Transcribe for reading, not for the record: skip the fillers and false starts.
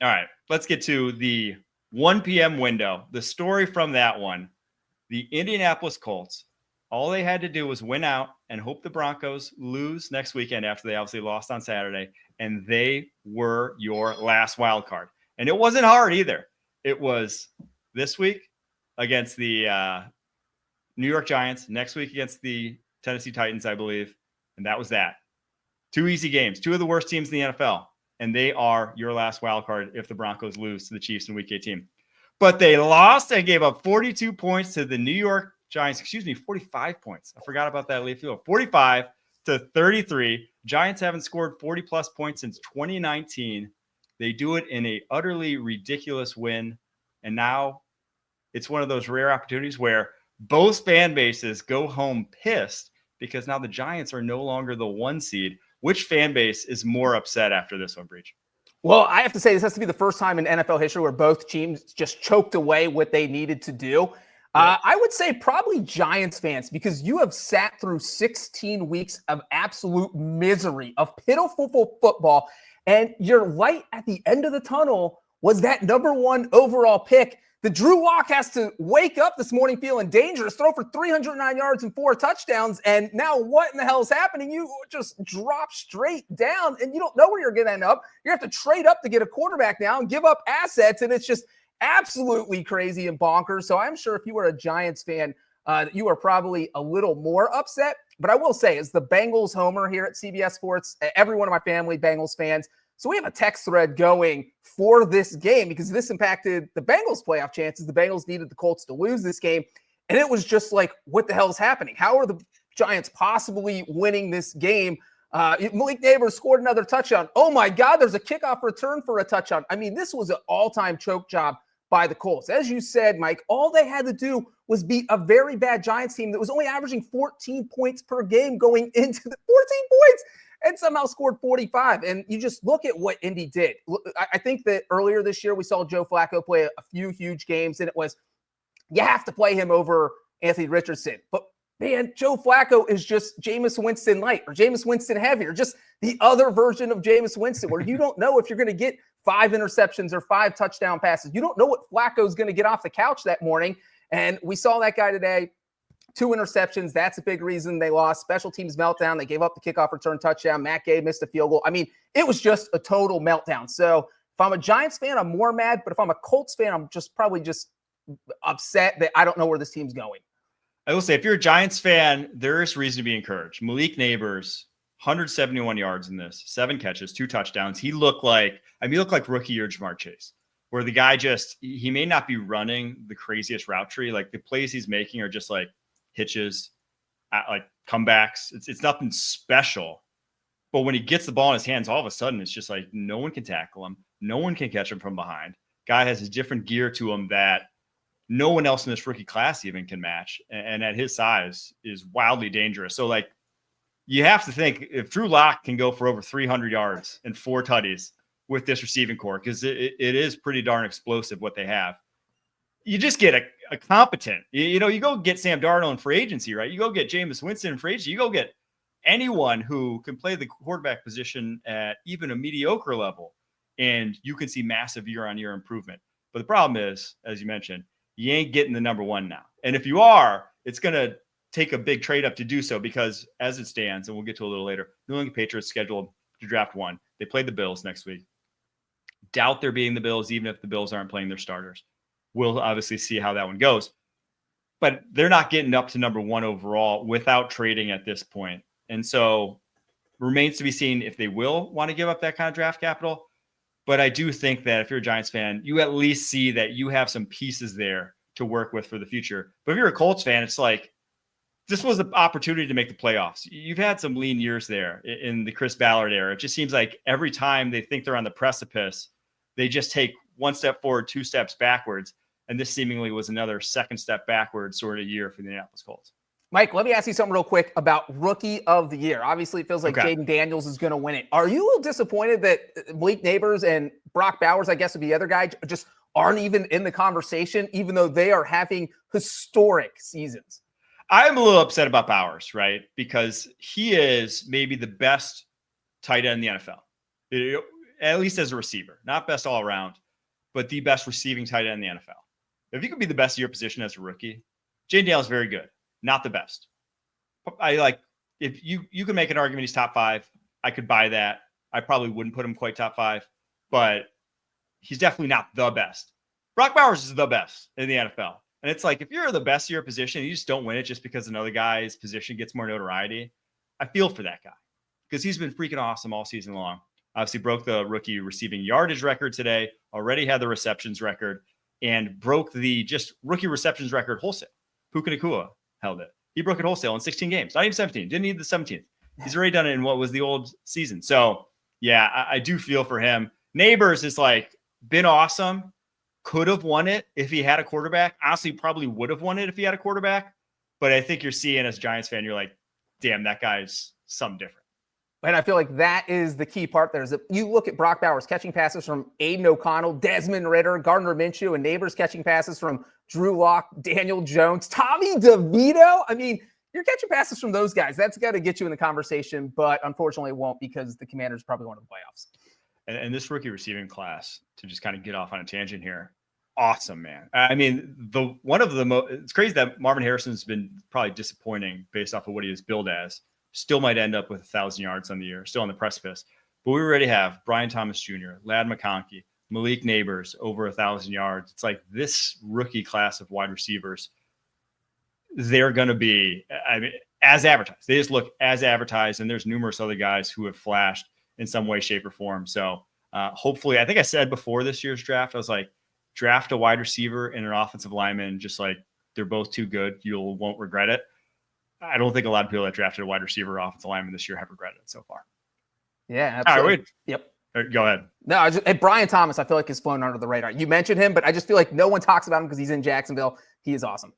All right, let's get to the 1 p.m. window. The story from that one, the Indianapolis Colts, all they had to do was win out and hope the Broncos lose next weekend after they obviously lost on Saturday, and they were your last wild card. And it wasn't hard either. It was this week against the New York Giants, next week against the Tennessee Titans, I believe, and that was that. 2 easy games, 2 of the worst teams in the NFL, and they are your last wild card if the Broncos lose to the Chiefs in Week 18. But they lost and gave up 42 points to the New York Giants. 45 points. I forgot about that late field. 45-33. Giants haven't scored 40-plus points since 2019. They do it in a utterly ridiculous win, and now it's one of those rare opportunities where both fan bases go home pissed because now the Giants are no longer the 1 seed. Which fan base is more upset after this one, Breach? Well, I have to say this has to be the first time in NFL history where both teams just choked away what they needed to do. I would say probably Giants fans, because you have sat through 16 weeks of absolute misery, of pitiful football, and your light at the end of the tunnel was that number 1 overall pick. The Drew Lock has to wake up this morning feeling dangerous, throw for 309 yards and 4 touchdowns, and now what in the hell is happening? You just drop straight down, and you don't know where you're going to end up. You have to trade up to get a quarterback now and give up assets, and it's just absolutely crazy and bonkers. So I'm sure if you were a Giants fan, you are probably a little more upset. But I will say, as the Bengals homer here at CBS Sports, every one of my family Bengals fans, so we have a text thread going for this game because this impacted the Bengals' playoff chances. The Bengals needed the Colts to lose this game. And it was just like, what the hell is happening? How are the Giants possibly winning this game? Malik Neighbors scored another touchdown. Oh, my God, there's a kickoff return for a touchdown. I mean, this was an all-time choke job by the Colts. As you said, Mike, all they had to do was beat a very bad Giants team that was only averaging 14 points per game going into the 14 points. And somehow scored 45. And you just look at what Indy did. I think that earlier this year, we saw Joe Flacco play a few huge games, and it was, you have to play him over Anthony Richardson. But, man, Joe Flacco is just Jameis Winston light or Jameis Winston heavy or just the other version of Jameis Winston where you don't know if you're going to get 5 interceptions or 5 touchdown passes. You don't know what Flacco's going to get off the couch that morning. And we saw that guy today. 2 interceptions. That's a big reason they lost. Special teams meltdown. They gave up the kickoff return touchdown. Matt Gay missed a field goal. I mean, it was just a total meltdown. So if I'm a Giants fan, I'm more mad. But if I'm a Colts fan, I'm just probably upset that I don't know where this team's going. I will say, if you're a Giants fan, there is reason to be encouraged. Malik Neighbors, 171 yards in this, 7 catches, 2 touchdowns. He looked like rookie year Jamar Chase, where the guy he may not be running the craziest route tree. Like the plays he's making are just like hitches, like comebacks. It's nothing special. But when he gets the ball in his hands, all of a sudden it's just like no one can tackle him. No one can catch him from behind. Guy has a different gear to him that no one else in this rookie class even can match. And at his size is wildly dangerous. So like you have to think if Drew Lock can go for over 300 yards and 4 tutties with this receiving core, because it is pretty darn explosive what they have. You just get a competent, you go get Sam Darnold in free agency, right? You go get Jameis Winston in free agency. You go get anyone who can play the quarterback position at even a mediocre level, and you can see massive year-on-year improvement. But the problem is, as you mentioned, you ain't getting the number 1 now. And if you are, it's going to take a big trade up to do so because as it stands, and we'll get to a little later, New England Patriots scheduled to draft 1. They play the Bills next week. Doubt they're beating the Bills, even if the Bills aren't playing their starters. We'll obviously see how that one goes. But they're not getting up to number 1 overall without trading at this point. And so remains to be seen if they will want to give up that kind of draft capital. But I do think that if you're a Giants fan, you at least see that you have some pieces there to work with for the future. But if you're a Colts fan, it's like, this was the opportunity to make the playoffs. You've had some lean years there in the Chris Ballard era. It just seems like every time they think they're on the precipice, they just take 1 step forward, 2 steps backwards. And this seemingly was another 2nd step backwards sort of year for the Indianapolis Colts. Mike, let me ask you something real quick about Rookie of the Year. Obviously, it feels like Jaden Daniels is going to win it. Are you a little disappointed that Malik Neighbors and Brock Bowers, I guess would be the other guy, just aren't even in the conversation, even though they are having historic seasons? I'm a little upset about Bowers, right? Because he is maybe the best tight end in the NFL. at least as a receiver, not best all around, but the best receiving tight end in the NFL. If you could be the best of your position as a rookie, Jay Dale is very good, not the best. If you can make an argument he's top 5, I could buy that. I probably wouldn't put him quite top 5, but he's definitely not the best. Brock Bowers is the best in the NFL. And it's like, if you're the best of your position, you just don't win it just because another guy's position gets more notoriety. I feel for that guy because he's been freaking awesome all season long. Obviously broke the rookie receiving yardage record today, already had the receptions record, and broke the just rookie receptions record wholesale. Puka Nacua held it. He broke it wholesale in 16 games, not even 17. Didn't need the 17th. He's already done it in what was the old season. So, yeah, I do feel for him. Neighbors is like been awesome. Could have won it if he had a quarterback. Honestly, probably would have won it if he had a quarterback. But I think you're seeing as a Giants fan, you're like, damn, that guy's something different. And I feel like that is the key part there is that you look at Brock Bowers catching passes from Aiden O'Connell, Desmond Ridder, Gardner Minshew, and Neighbors catching passes from Drew Lock, Daniel Jones, Tommy DeVito. I mean, you're catching passes from those guys. That's got to get you in the conversation, but unfortunately it won't because the Commanders probably won the playoffs. And this rookie receiving class, to just kind of get off on a tangent here, awesome, man. I mean, it's crazy that Marvin Harrison's been probably disappointing based off of what he is billed as. Still might end up with 1,000 yards on the year, still on the precipice. But we already have Brian Thomas Jr., Ladd McConkey, Malik Neighbors over 1,000 yards. It's like this rookie class of wide receivers, they're going to be, as advertised. They just look as advertised, and there's numerous other guys who have flashed in some way, shape, or form. So hopefully, I think I said before this year's draft, I was like, draft a wide receiver and an offensive lineman, just like they're both too good. You won't regret it. I don't think a lot of people that drafted a wide receiver or offensive lineman this year have regretted it so far. Yeah, absolutely. All right, wait. Yep. Go ahead. No, Brian Thomas, I feel like has flown under the radar. You mentioned him, but I just feel like no one talks about him because he's in Jacksonville. He is awesome.